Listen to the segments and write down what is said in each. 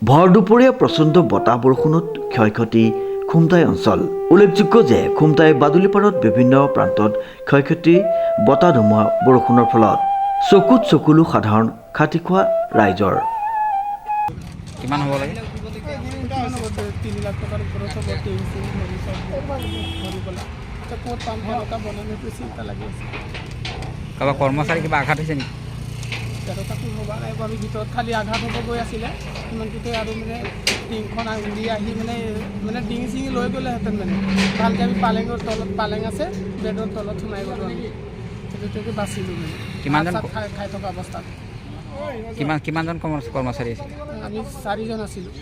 ভৰ দুপৰীয়া প্ৰচণ্ড বতাহ বৰষুণত ক্ষয়ক্ষতি খুমটাই অঞ্চল। উল্লেখযোগ্য যে খুমটাই বাদুলিপাৰত বিভিন্ন প্ৰান্তত ক্ষয়ক্ষতি বতাহ ধুমুহা বৰষুণৰ ফলত চকুত চকুলো সাধাৰণ খাটি খোৱা ৰাইজৰ। কিমান হ'ব লাগে? 3 লাখ টকাৰ ওপৰত হ'ব। ক'ত পাম সেনেকুৱা বনালে চিন্তা লাগি আছে। কাৰোবাৰ কৰ্মচাৰী কিবা আঘাত হৈছে নেকি? তেনেকুৱাটো ভবা নাই বাৰু, ভিতৰত খালি আঘাত হ'ব গৈ আছিলে সিমানটোতে আৰু মানে টিংখন উৰি আহি মানে ডিঙি চিঙি লৈ গ'লেহেঁতেন মানে ভালকৈ আমি পালেঙৰ তলত পালেং আছে বেডৰ তলত সোমাই গ'লোঁ আমি সেইটোকে বাচিলোঁ মানে কিমানজন খাই থকা অৱস্থাত। কিমানজন কৰ্মচাৰী আছিল? আমি 4জন আছিলোঁ।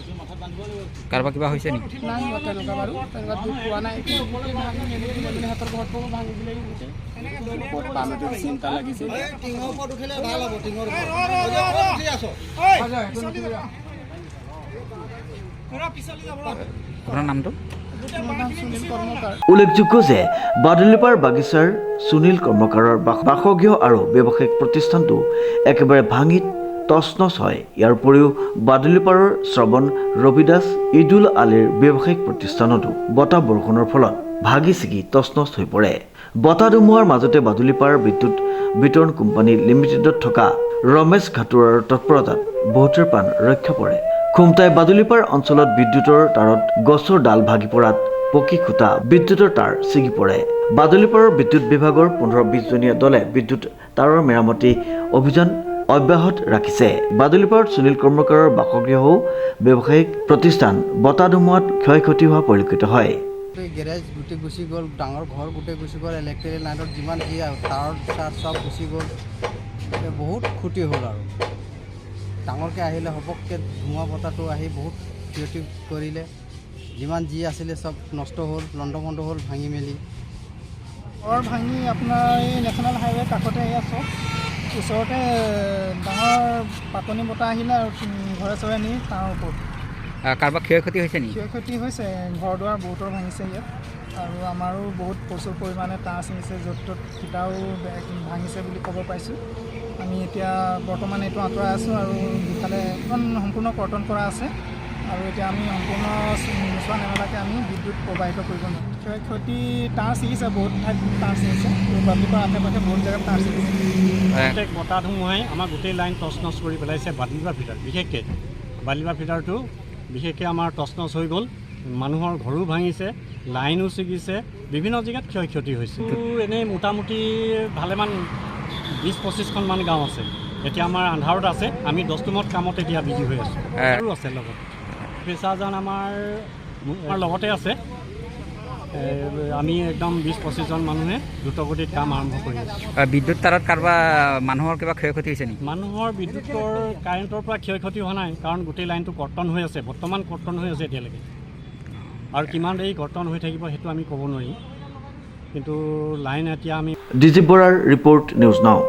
কাৰোবাৰ কিবা হৈছে নেকি? নাই হোৱা তেনেকুৱা বাৰু, তেনেকুৱা দুখ পোৱা নাই। কিন্তু গোটেই ভাঙি মেলি দিলে মানে সিহঁতৰ ঘৰটো ভাঙি দিলে গোটেই ক'ত পাম এইটো চিন্তা লাগিছে। আপোনাৰ নামটো? সুনীল কৰ্মকাৰ। উল্লেখযোগ্য যে বাদুলিপাৰ বাগিচাৰ সুনীল কৰ্মকাৰৰ বাসগৃহ আৰু ব্যৱসায়িক প্ৰতিষ্ঠানটো একেবাৰে ভাঙি তছনছ হয়। ইয়াৰ উপৰিও বাদুলিপাৰৰ শ্ৰৱণ ৰবিদাস ঈদুল আলীৰ ব্যৱসায়িক প্ৰতিষ্ঠানতো বতাহ বৰষুণৰ ফলত ভাগি ছিগি তছনছ হৈ পৰে। বতাহ ধুমুহাৰ মাজতে বাদুলিপাৰ বিদ্যুৎ বিতৰণ কোম্পানী লিমিটেডত থকা ৰমেশ ঘাটুৰাৰ তৎপৰতাত বহুতৰ প্ৰাণ ৰক্ষা পৰে। খুমটাই বাদুলিপাৰ অঞ্চলত বিদ্যুতৰ তাঁৰত গছৰ ডাল ভাগি পৰাত পকী খুঁটা বিদ্যুতৰ তাঁৰ ছিগি পৰে। বাদুলিপাৰৰ বিদ্যুৎ বিভাগৰ 15-20 জনীয়া দলে বিদ্যুৎ তাঁৰৰ মেৰামতি অভিযান অব্যাহত ৰাখিছে। বাদুলিপাৰত সুনীল কৰ্মকাৰৰ বাসগৃহও ব্যৱসায়িক প্ৰতিষ্ঠান বতাহ ধুমুহাত ক্ষয়ক্ষতি হোৱা পৰিলক্ষিত হয়। গেৰেজ গোটেই গুচি গ'ল, ডাঙৰ ঘৰ গোটেই গুচি গ'ল, ইলেক্ট্ৰিক লাইনত যিমান যি তাঁৰ চাৰ চব গুচি গ'ল। বহুত ক্ষতি হ'ল আৰু ডাঙৰকৈ আহিলে হপককৈ ধুমুহা বতাহটো আহি বহুত ক্ষতি কৰিলে। যিমান যি আছিলে চব নষ্ট হ'ল, লণ্ডভণ্ড হ'ল ভাঙি মেলি। ঘৰ ভাঙি আপোনাৰ এই নেশ্যনেল হাইৱে কাষতে এয়া চব ওচৰতে ডাঙৰ পাতনি বতাহ আহিলে আৰু ঘৰে চৰে নি তাৰ ওপৰত কাৰোবাৰ ক্ষয়ক্ষতি হৈছে নেকি? ক্ষয়ক্ষতি হৈছে। ঘৰ দুৱাৰ বহুতৰ ভাঙিছে ইয়াত আৰু আমাৰো বহুত প্ৰচুৰ পৰিমাণে তাঁৰ ছিঙিছে, য'ত ত'ত খুটাও ভাঙিছে বুলি ক'ব পাইছোঁ। আমি এতিয়া বৰ্তমান এইটো আঁতৰাই আছোঁ আৰু ইফালে এখন সম্পূৰ্ণ কৰ্তন কৰা আছে আৰু এতিয়া আমি সম্পূৰ্ণ নোচোৱা নেমেলাকৈ আমি বিদ্যুৎ প্ৰবাহিত কৰিব নোৱাৰোঁ। ক্ষয়ক্ষতি তাঁৰ ছিগিছে, বহুত ঠাইত তাঁৰ ছিগিছে, বাদুলিপাৰ আশে পাশে বহুত জেগাত তাঁৰ ছিগিছে। প্ৰত্যেক বতাহ ধুমুহাই আমাৰ গোটেই লাইন টচনচ কৰি পেলাইছে। বাদুলিপাৰ ফিডাৰ বিশেষকৈ বাদুলিপাৰ ফিডাৰটো বিশেষকৈ আমাৰ টচনচ হৈ গ'ল। মানুহৰ ঘৰো ভাঙিছে, লাইনো ছিগিছে, বিভিন্ন জেগাত ক্ষয়ক্ষতি হৈছে। এনেই মোটামুটি ভালেমান 20-25খনমান গাঁও আছে। এতিয়া আমাৰ আন্ধাৰত আছে, আমি 10 টোমত কামত এতিয়া বিজি হৈ আছোঁ আৰু আছে লগত পেচাৰজন আমাৰ লগতে আছে। আমি একদম 20-25জন মানুহে দ্ৰুতগতিত কাম আৰম্ভ কৰি আছোঁ। বিদ্যুৎ তাঁৰত কাৰোবাৰ মানুহৰ কিবা ক্ষয়ক্ষতি হৈছে নেকি? মানুহৰ বিদ্যুতৰ কাৰেণ্টৰ পৰা ক্ষয়ক্ষতি হোৱা নাই, কাৰণ গোটেই লাইনটো কৰ্তন হৈ আছে, বৰ্তমান কৰ্তন হৈ আছে এতিয়ালৈকে। আৰু কিমান দেৰি কৰ্তন হৈ থাকিব সেইটো আমি ক'ব নোৱাৰিম, কিন্তু লাইন এতিয়া আমি ডিজিপ বৰাৰ ৰিপৰ্ট নিউজ নাও।